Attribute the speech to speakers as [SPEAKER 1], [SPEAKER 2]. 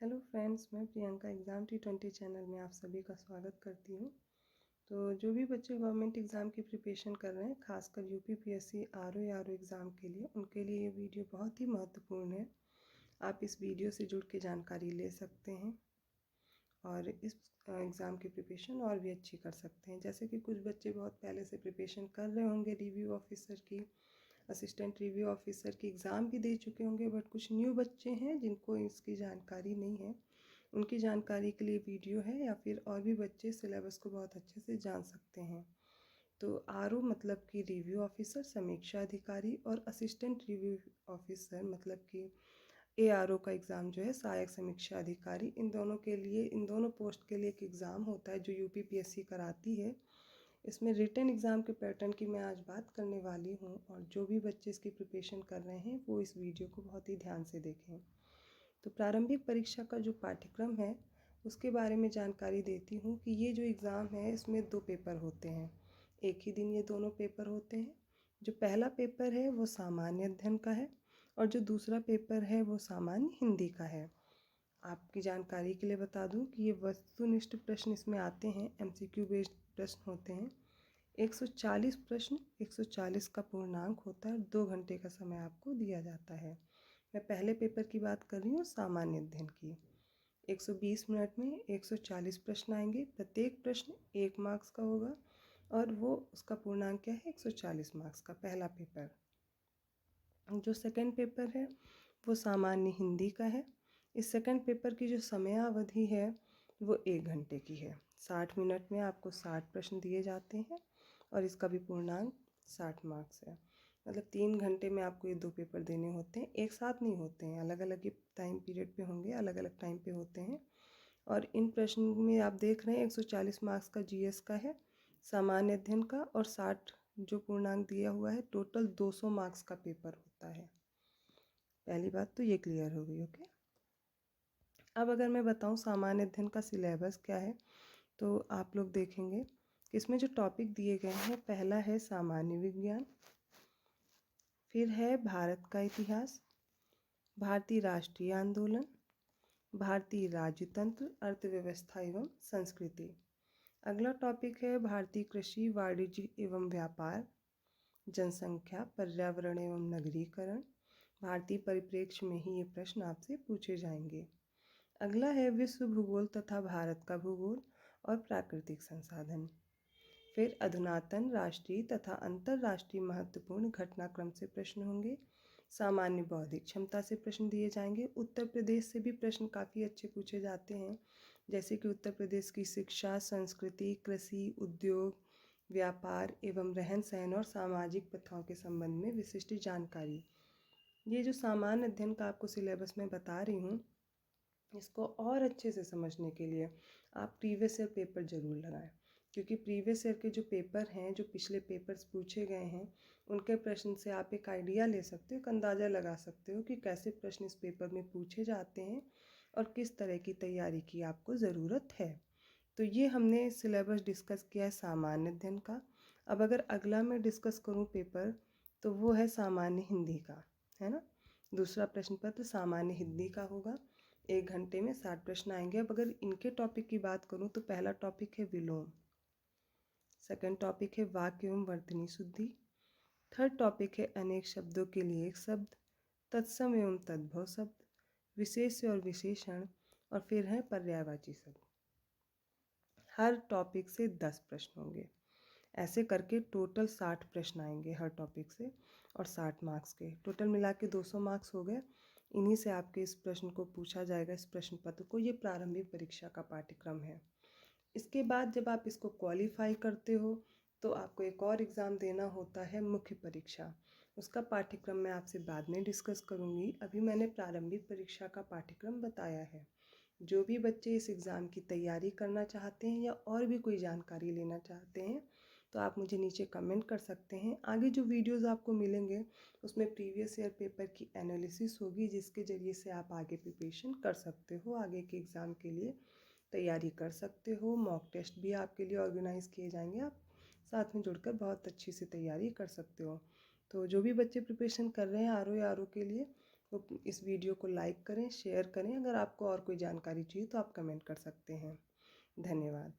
[SPEAKER 1] Hello friends, मैं Priyanka exam T20 channel में आप सभी का स्वागत करती हूँ। तो जो भी बच्चे गवर्नमेंट एग्ज़ाम की प्रिपरेशन कर रहे हैं, खासकर यूपीपीएससी आरओ या आरओ एग्ज़ाम के लिए, उनके लिए ये वीडियो बहुत ही महत्वपूर्ण है। आप इस वीडियो से जुड़ के जानकारी ले सकते हैं और इस एग्ज़ाम की प्रिपरेशन और भी अच्छी कर सकते हैं। जैसे कि कुछ बच्चे बहुत पहले से प्रिपरेशन कर रहे होंगे, रिव्यू ऑफिसर की, असिस्टेंट रिव्यू ऑफिसर की एग्ज़ाम भी दे चुके होंगे, बट कुछ न्यू बच्चे हैं जिनको इसकी जानकारी नहीं है। उनकी जानकारी के लिए वीडियो है, या फिर और भी बच्चे सिलेबस को बहुत अच्छे से जान सकते हैं। तो आरओ मतलब कि रिव्यू ऑफिसर, समीक्षा अधिकारी, और असिस्टेंट रिव्यू ऑफिसर मतलब कि एआरओ का एग्ज़ाम जो है सहायक समीक्षा अधिकारी, इन दोनों पोस्ट के लिए एक एग्ज़ाम होता है जो यूपीपीएससी कराती है। इसमें रिटन एग्ज़ाम के पैटर्न की मैं आज बात करने वाली हूँ, और जो भी बच्चे इसकी प्रिपरेशन कर रहे हैं वो इस वीडियो को बहुत ही ध्यान से देखें। तो प्रारंभिक परीक्षा का जो पाठ्यक्रम है उसके बारे में जानकारी देती हूँ कि ये जो एग्ज़ाम है इसमें 2 पेपर होते हैं। एक ही दिन ये दोनों पेपर होते हैं। जो पहला पेपर है वो सामान्य अध्ययन का है, और जो दूसरा पेपर है वो सामान्य हिंदी का है। आपकी जानकारी के लिए बता दूं कि ये वस्तुनिष्ठ प्रश्न इसमें आते हैं, एमसीक्यू बेस्ड प्रश्न होते हैं। 140 प्रश्न, 140 का पूर्णांक होता है, 2 घंटे का समय आपको दिया जाता है। मैं पहले पेपर की बात कर रही हूँ, सामान्य अध्ययन की। 120 मिनट में 140 प्रश्न आएंगे, प्रत्येक प्रश्न 1 मार्क्स का होगा, और वो उसका पूर्णांक क्या है, 140 मार्क्स का पहला पेपर। जो सेकंड पेपर है वो सामान्य हिंदी का है। इस सेकंड पेपर की जो समयावधि है वो 1 घंटे की है। 60 मिनट में आपको 60 प्रश्न दिए जाते हैं, और इसका भी पूर्णांक 60 मार्क्स है। मतलब 3 घंटे में आपको ये 2 पेपर देने होते हैं, एक साथ नहीं होते हैं, अलग अलग टाइम पीरियड पे होंगे, अलग अलग टाइम पे होते हैं। और इन प्रश्न में आप देख रहे हैं 140 मार्क्स का जीएस का है, सामान्य अध्ययन का, और 60 जो पूर्णांक दिया हुआ है, टोटल 200 मार्क्स का पेपर होता है। पहली बात तो ये क्लियर हो गई। ओके, अब अगर मैं बताऊं सामान्य अध्ययन का सिलेबस क्या है, तो आप लोग देखेंगे कि इसमें जो टॉपिक दिए गए हैं, पहला है सामान्य विज्ञान, फिर है भारत का इतिहास, भारतीय राष्ट्रीय आंदोलन, भारतीय राज्यतंत्र, अर्थव्यवस्था एवं संस्कृति। अगला टॉपिक है भारतीय कृषि, वाणिज्य एवं व्यापार, जनसंख्या, पर्यावरण एवं नगरीकरण। भारतीय परिप्रेक्ष्य में ही ये प्रश्न आपसे पूछे जाएंगे। अगला है विश्व भूगोल तथा भारत का भूगोल और प्राकृतिक संसाधन। फिर अधुनातन, राष्ट्रीय तथा अंतर्राष्ट्रीय महत्वपूर्ण घटनाक्रम से प्रश्न होंगे। सामान्य बौद्धिक क्षमता से प्रश्न दिए जाएंगे। उत्तर प्रदेश से भी प्रश्न काफ़ी अच्छे पूछे जाते हैं, जैसे कि उत्तर प्रदेश की शिक्षा, संस्कृति, कृषि, उद्योग, व्यापार एवं रहन सहन और सामाजिक प्रथाओं के संबंध में विशिष्ट जानकारी। ये जो सामान्य अध्ययन का आपको सिलेबस में बता रही हूँ, इसको और अच्छे से समझने के लिए आप प्रीवियस ईयर पेपर ज़रूर लगाएं, क्योंकि प्रीवियस ईयर के जो पेपर हैं, जो पिछले पेपर्स पूछे गए हैं, उनके प्रश्न से आप एक आइडिया ले सकते हो, एक अंदाज़ा लगा सकते हो कि कैसे प्रश्न इस पेपर में पूछे जाते हैं और किस तरह की तैयारी की आपको ज़रूरत है। तो ये हमने सिलेबस डिस्कस किया है सामान्य अध्ययन का। अब अगर अगला मैं डिस्कस करूँ पेपर, तो वो है सामान्य हिंदी का, है ना। दूसरा प्रश्न पत्र सामान्य हिंदी का होगा, 1 घंटे में 60 प्रश्न आएंगे। अब अगर इनके टॉपिक की बात करूँ तो पहला टॉपिक है विलोम, सेकंड टॉपिक है वाक्य एवं वर्तनी शुद्धि, थर्ड टॉपिक है अनेक शब्दों के लिए एक शब्द, तत्सम एवं तद्भव शब्द, विशेष्य और विशेषण, और फिर है पर्यायवाची शब्द। हर टॉपिक से 10 प्रश्न होंगे। ऐसे करके टोटल 60 प्रश्न आएंगे हर टॉपिक से, और 60 मार्क्स के टोटल मिला के 200 मार्क्स हो गए। इन्हीं से आपके इस प्रश्न को पूछा जाएगा, इस प्रश्न पत्र को। ये प्रारंभिक परीक्षा का पाठ्यक्रम है। इसके बाद जब आप इसको क्वालिफाई करते हो तो आपको एक और एग्ज़ाम देना होता है, मुख्य परीक्षा। उसका पाठ्यक्रम मैं आपसे बाद में डिस्कस करूँगी। अभी मैंने प्रारंभिक परीक्षा का पाठ्यक्रम बताया है। जो भी बच्चे इस एग्ज़ाम की तैयारी करना चाहते हैं या और भी कोई जानकारी लेना चाहते हैं, तो आप मुझे नीचे कमेंट कर सकते हैं। आगे जो वीडियोस आपको मिलेंगे उसमें प्रीवियस ईयर पेपर की एनालिसिस होगी, जिसके ज़रिए से आप आगे प्रिपरेशन कर सकते हो, आगे के एग्ज़ाम के लिए तैयारी कर सकते हो। मॉक टेस्ट भी आपके लिए ऑर्गेनाइज़ किए जाएंगे, आप साथ में जुड़कर बहुत अच्छी से तैयारी कर सकते हो। तो जो भी बच्चे प्रिपरेशन कर रहे हैं आरओ या आरओ के लिए, तो इस वीडियो को लाइक करें, शेयर करें। अगर आपको और कोई जानकारी चाहिए तो आप कमेंट कर सकते हैं। धन्यवाद।